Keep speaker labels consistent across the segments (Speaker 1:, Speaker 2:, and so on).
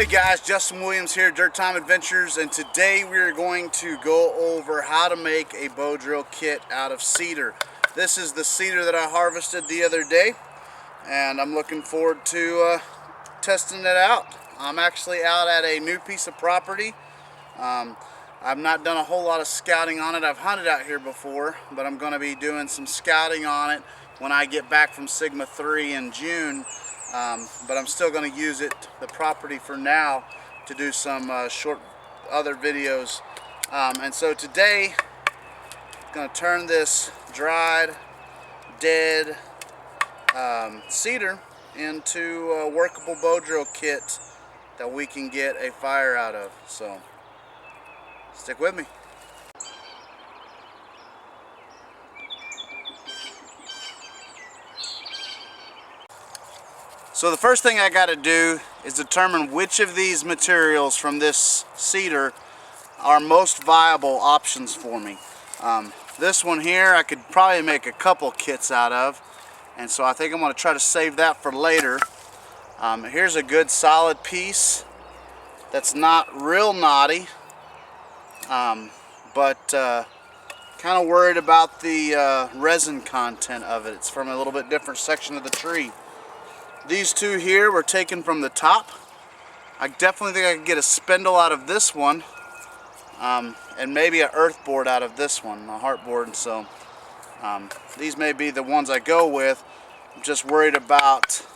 Speaker 1: Hey guys, Justin Williams here, Dirt Time Adventures, and today we're going to go over how to make a bow drill kit out of cedar. This is the cedar that I harvested the other day, and I'm looking forward to testing it out. I'm actually out at a new piece of property. I've not done a whole lot of scouting on it. I've hunted out here before, but I'm going to be doing some scouting on it when I get back from Sigma 3 in June. But I'm still going to use the property for now, to do some short other videos. And so today, I'm going to turn this dried, dead cedar into a workable bow drill kit that we can get a fire out of. So, stick with me. So the first thing I got to do is determine which of these materials from this cedar are most viable options for me. This one here I could probably make a couple kits out of, and so I think I'm going to try to save that for later. Here's a good solid piece that's not real knotty, but kind of worried about the resin content of it. It's from a little bit different section of the tree. These two here were taken from the top. I definitely think I could get a spindle out of this one, and maybe an earth board out of this one, a heart board. So these may be the ones I go with. I'm just worried about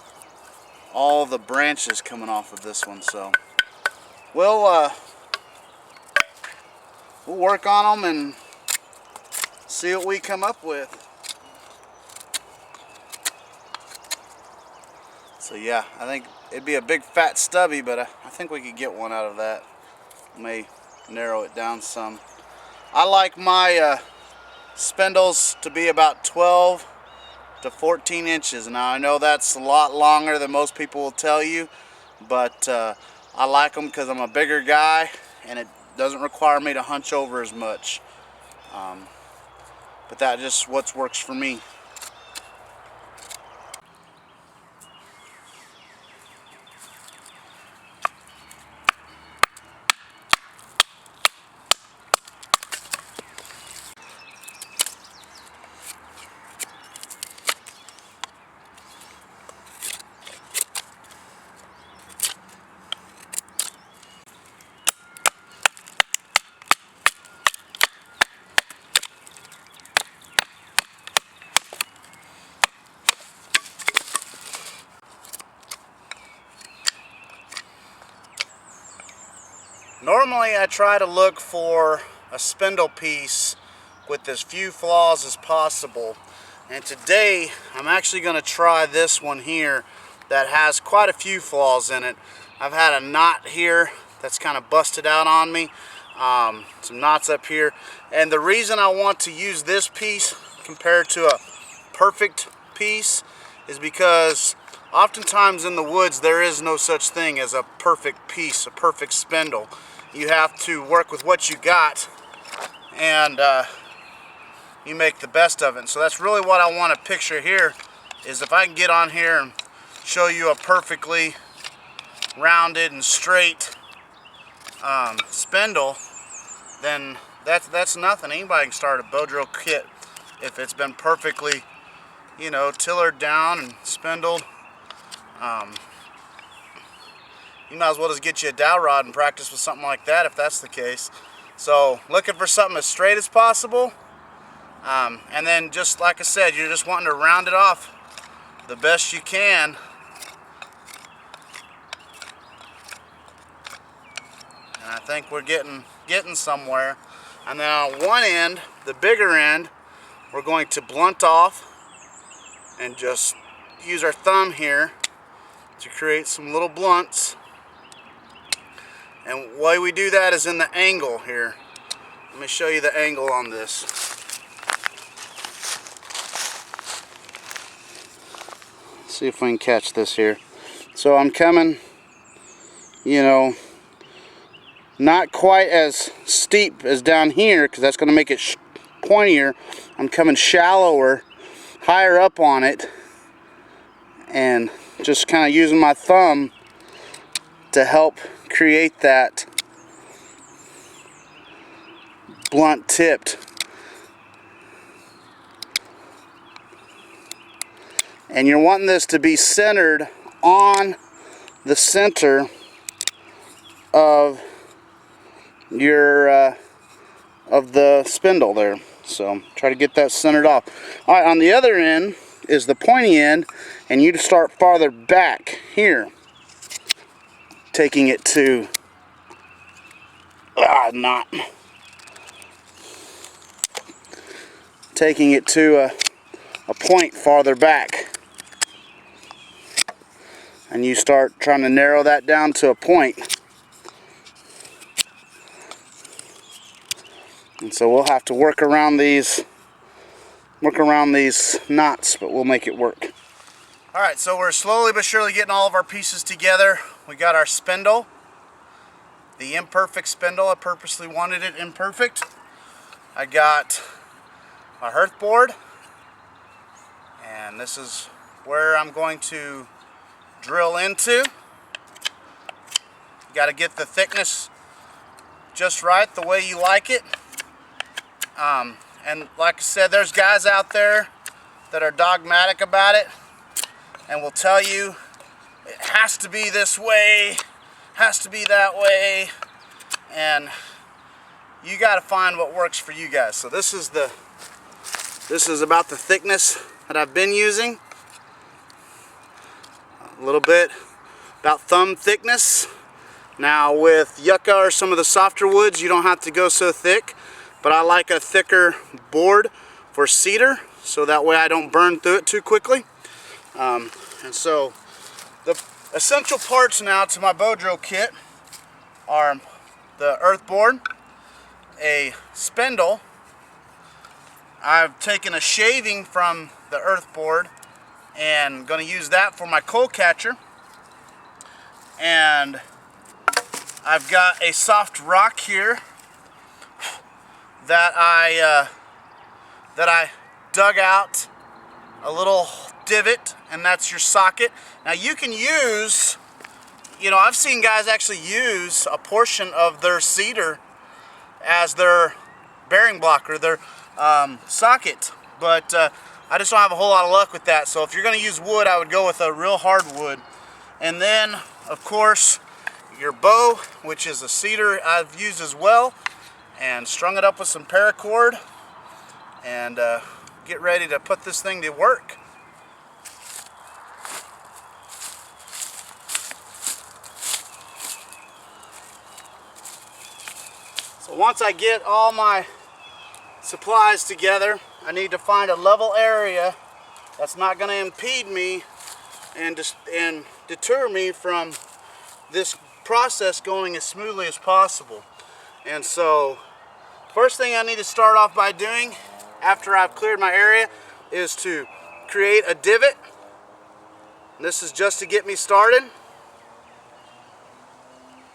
Speaker 1: all the branches coming off of this one. So we'll work on them and see what we come up with. So yeah, I think it'd be a big fat stubby, but I think we could get one out of that. May narrow it down some. I like my spindles to be about 12 to 14 inches. Now I know that's a lot longer than most people will tell you, but I like them because I'm a bigger guy and it doesn't require me to hunch over as much. But that just what works for me. Normally I try to look for a spindle piece with as few flaws as possible, and today I'm actually going to try this one here that has quite a few flaws in it. I've had a knot here that's kind of busted out on me, some knots up here, and the reason I want to use this piece compared to a perfect piece is because oftentimes in the woods there is no such thing as a perfect piece, a perfect spindle. You have to work with what you got, and you make the best of it. And so that's really what I want to picture here, is if I can get on here and show you a perfectly rounded and straight spindle, then that's nothing. Anybody can start a bow drill kit if it's been perfectly, you know, tillered down and spindled. You might as well just get you a dowel rod and practice with something like that if that's the case. So looking for something as straight as possible, and then just like I said, you're just wanting to round it off the best you can. And I think we're getting somewhere. And then on one end, the bigger end, we're going to blunt off and just use our thumb here to create some little blunts. And the way we do that is in the angle here. Let me show you the angle on this. See if we can catch this here. So I'm coming, you know, not quite as steep as down here, because that's going to make it pointier. I'm coming shallower, higher up on it, and just kind of using my thumb to help create that blunt tipped. And you're wanting this to be centered on the center of your of the spindle there. So try to get that centered off. All right, on the other end is the pointy end, and you start farther back here, taking it to taking it to a point farther back. And you start trying to narrow that down to a point. And so we'll have to work around these knots, but we'll make it work. All right, so we're slowly but surely getting all of our pieces together. We got our spindle, the imperfect spindle. I purposely wanted it imperfect. I got my hearth board, and this is where I'm going to drill into. You got to get the thickness just right, the way you like it. And like I said, there's guys out there that are dogmatic about it and will tell you it has to be this way, has to be that way, and you got to find what works for you guys. So this is about the thickness that I've been using. A little bit about thumb thickness. Now with yucca or some of the softer woods, you don't have to go so thick, but I like a thicker board for cedar, so that way I don't burn through it too quickly. And so the essential parts now to my bow drill kit are the earth board, a spindle. I've taken a shaving from the earth board and going to use that for my coal catcher. And I've got a soft rock here that I dug out a little divot, and that's your socket. Now you can use, I've seen guys actually use a portion of their cedar as their bearing block or their socket, but I just don't have a whole lot of luck with that. So if you're going to use wood, I would go with a real hard wood. And then of course your bow, which is a cedar I've used as well, and strung it up with some paracord, and get ready to put this thing to work. So once I get all my supplies together, I need to find a level area that's not going to impede me and deter me from this process going as smoothly as possible. And so first thing I need to start off by doing after I've cleared my area is to create a divot. This is just to get me started,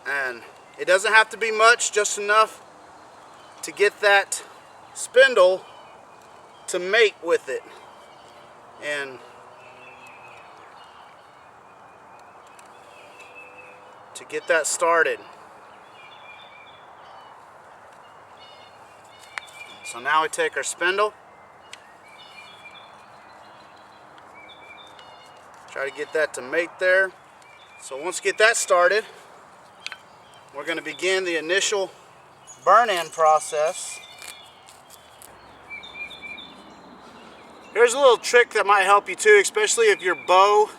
Speaker 1: and it doesn't have to be much, just enough to get that spindle to mate with it and to get that started. So now we take our spindle, try to get that to mate there. So once we get that started, we're going to begin the initial burn-in process. Here's a little trick that might help you too, especially if your bow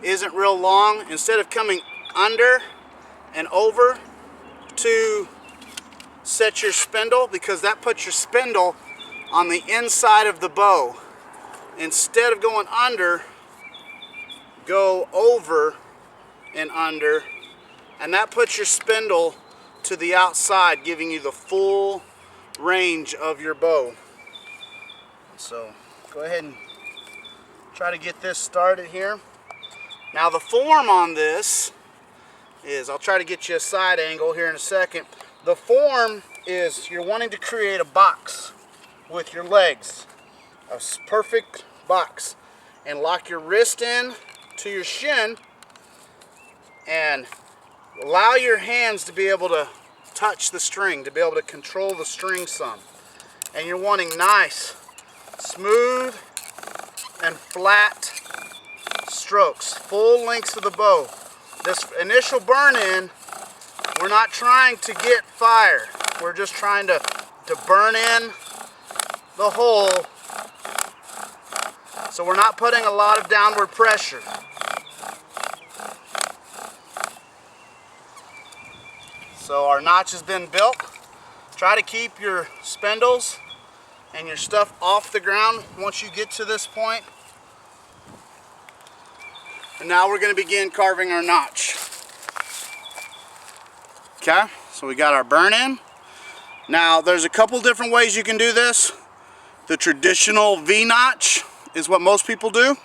Speaker 1: isn't real long. Instead of coming under and over to set your spindle, because that puts your spindle on the inside of the bow. Instead of going under, go over and under, and that puts your spindle to the outside, giving you the full range of your bow. So go ahead and try to get this started here. Now the form on this is, I'll try to get you a side angle here in a second. The form is you're wanting to create a box with your legs, a perfect box, and lock your wrist in to your shin and allow your hands to be able to touch the string, to be able to control the string some. And you're wanting nice, smooth, and flat strokes, full lengths of the bow. This initial burn-in, we're not trying to get fire. We're just trying to burn in the hole, so we're not putting a lot of downward pressure. So our notch has been built. Try to keep your spindles and your stuff off the ground once you get to this point. And now we're going to begin carving our notch. Okay, so we got our burn-in. Now there's a couple different ways you can do this. The traditional V-notch is what most people do.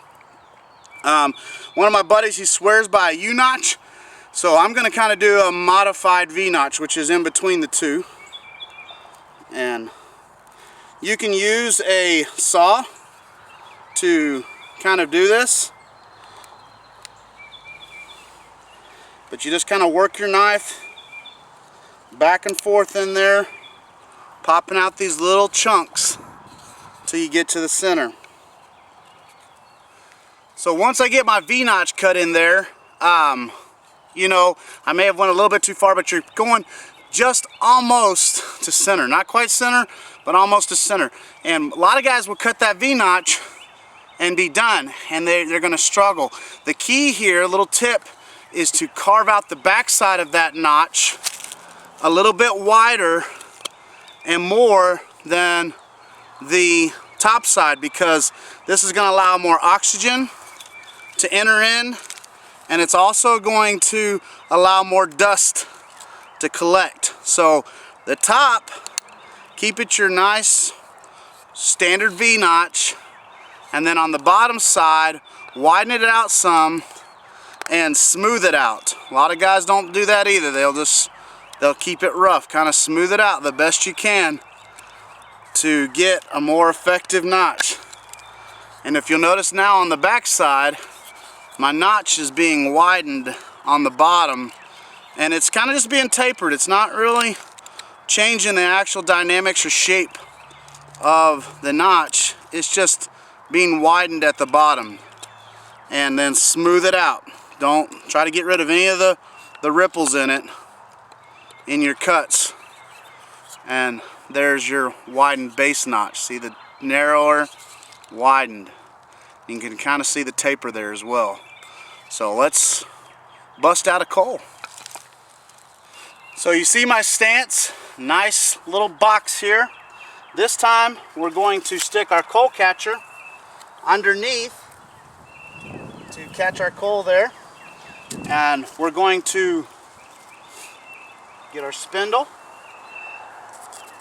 Speaker 1: One of my buddies, he swears by a U-notch. So I'm going to kind of do a modified V-notch, which is in between the two. And you can use a saw to kind of do this. But you just kind of work your knife back and forth in there, popping out these little chunks till you get to the center. So once I get my V-notch cut in there, you know, I may have went a little bit too far, but you're going just almost to center. Not quite center, but almost to center. And a lot of guys will cut that V-notch and be done, and they're going to struggle. The key here, a little tip, is to carve out the back side of that notch a little bit wider and more than the top side, because this is going to allow more oxygen to enter in, and it's also going to allow more dust to collect. So the top, keep it your nice standard V-notch, and then on the bottom side, widen it out some and smooth it out. A lot of guys don't do that either. They'll keep it rough, kind of smooth it out the best you can to get a more effective notch. And if you'll notice now on the back side, my notch is being widened on the bottom, and it's kind of just being tapered. It's not really changing the actual dynamics or shape of the notch. It's just being widened at the bottom. And then smooth it out. Don't try to get rid of any of the ripples in it, in your cuts. And there's your widened base notch. See the narrower, widened. You can kind of see the taper there as well. So let's bust out a coal. So you see my stance, nice little box here. This time we're going to stick our coal catcher underneath to catch our coal there. And we're going to get our spindle,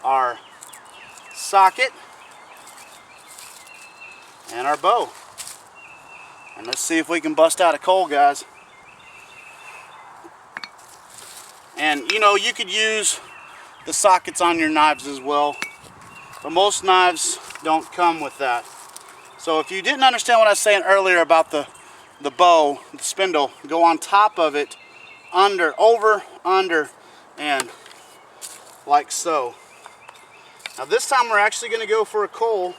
Speaker 1: our socket, and our bow. And let's see if we can bust out a coal, guys. And you know, you could use the sockets on your knives as well, but most knives don't come with that. So if you didn't understand what I was saying earlier about the bow, the spindle, go on top of it, under, over, under, and like so. Now this time we're actually going to go for a coal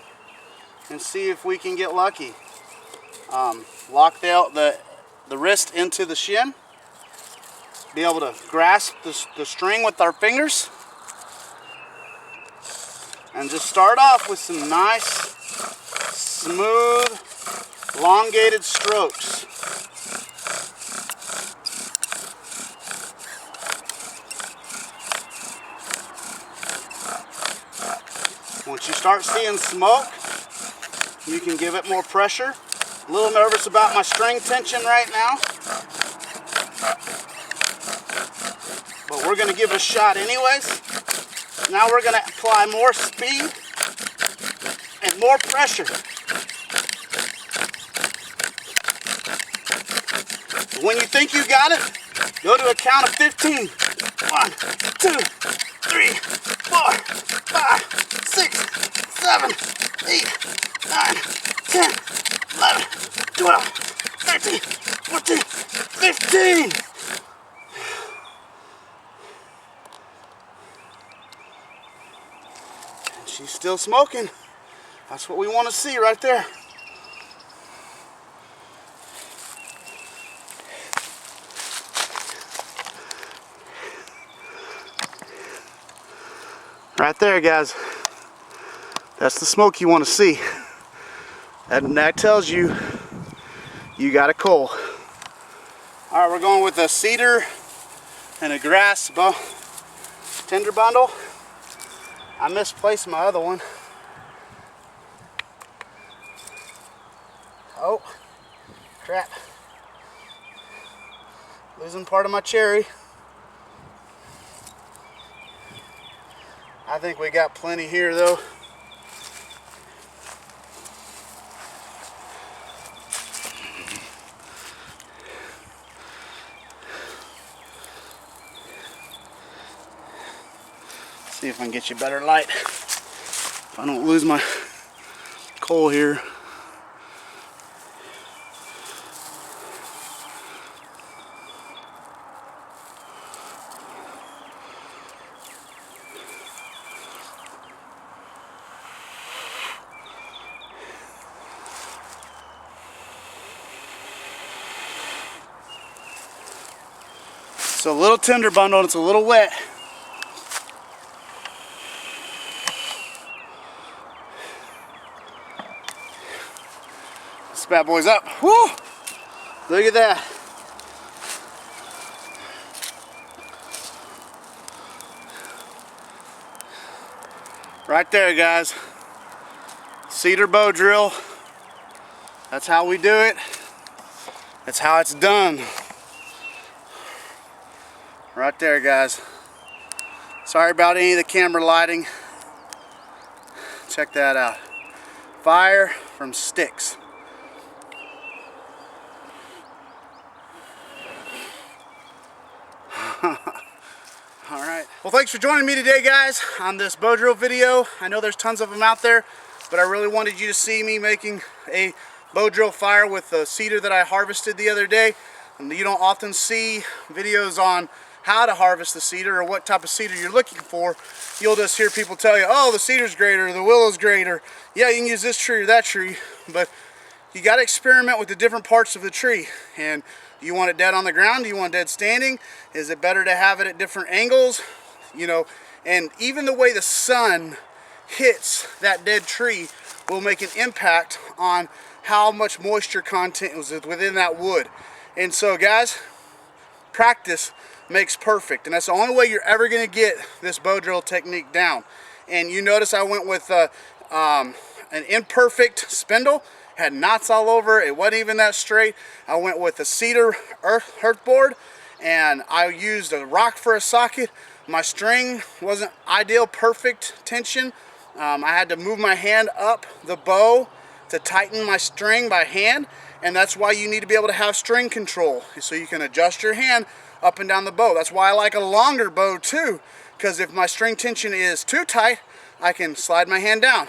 Speaker 1: and see if we can get lucky. Lock the wrist into the shin, be able to grasp the string with our fingers, and just start off with some nice, smooth, elongated strokes. Once you start seeing smoke, you can give it more pressure. A little nervous about my string tension right now, but we're going to give it a shot anyways. Now we're going to apply more speed and more pressure. When you think you got it, go to a count of 15. 1, 2, 3, 4, 5, 6, 7, 8, 9, 10, 11, 12, 13, 14, 15. She's still smoking. That's what we want to see right there. Right there, guys. That's the smoke you want to see. That tells you you got a coal. All right, we're going with a cedar and a grass tinder bundle. I misplaced my other one. Oh, crap. Losing part of my cherry. I think we got plenty here though. See if I can get you better light. If I don't lose my coal here. It's a little tinder bundle and it's a little wet. This bad boy's up. Woo! Look at that. Right there, guys. Cedar bow drill. That's how we do it. That's how it's done. Right there, guys. Sorry about any of the camera lighting. Check that out. Fire from sticks. Alright. Well, thanks for joining me today, guys, on this bow drill video. I know there's tons of them out there, but I really wanted you to see me making a bow drill fire with the cedar that I harvested the other day. And you don't often see videos on how to harvest the cedar or what type of cedar you're looking for. You'll just hear people tell you, oh, the cedar's great, or the willow's great, or yeah, you can use this tree or that tree, but you got to experiment with the different parts of the tree. And do you want it dead on the ground? Do you want it dead standing? Is it better to have it at different angles? You know, and even the way the sun hits that dead tree will make an impact on how much moisture content was within that wood. And so, guys, practice makes perfect, and that's the only way you're ever going to get this bow drill technique down. And you notice I went with an imperfect spindle. Had knots all over it. It wasn't even that straight. I went with a cedar earth board, and I used a rock for a socket. My string wasn't ideal, perfect tension. I had to move my hand up the bow to tighten my string by hand, and that's why you need to be able to have string control, so you can adjust your hand up and down the bow. That's why I like a longer bow too, because if my string tension is too tight, I can slide my hand down.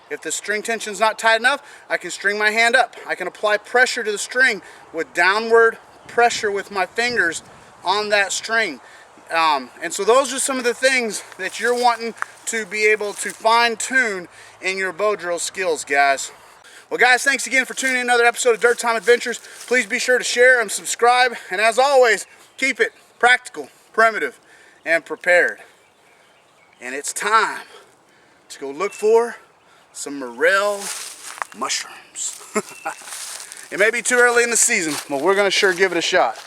Speaker 1: If the string tension is not tight enough, I can string my hand up. I can apply pressure to the string with downward pressure with my fingers on that string. And so those are some of the things that you're wanting to be able to fine-tune in your bow drill skills, guys. Well, guys, thanks again for tuning in to another episode of Dirt Time Adventures. Please be sure to share and subscribe. And as always, keep it practical, primitive, and prepared. And it's time to go look for some morel mushrooms. It may be too early in the season, but we're going to sure give it a shot.